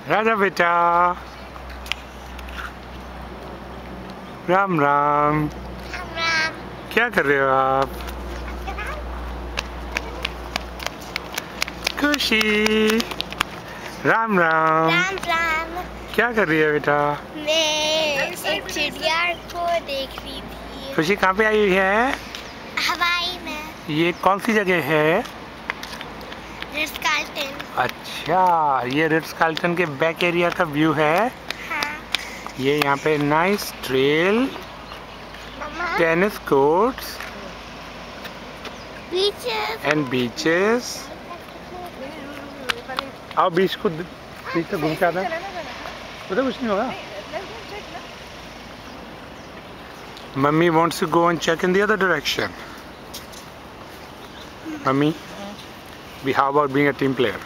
राजा बेटा, राम राम। क्या कर रहे हो आप? खुशी, राम राम। राम राम। क्या कर रही है बेटा? मैं एक चिड़िया को देख रही थी। खुशी कहाँ पे आई हुई है? हवाई में। ये कौन सी जगह है? Ritz Carlton. अच्छा, ये रिट्ज कार्ल्टन के बैक एरिया का व्यू है। हाँ। ये यहाँ पे nice trail, tennis courts and beaches. आओ बीच को घूम के आना, उधर कुछ नहीं होगा। Mummy wants to go and check in the other direction. Mummy, how about being a team player?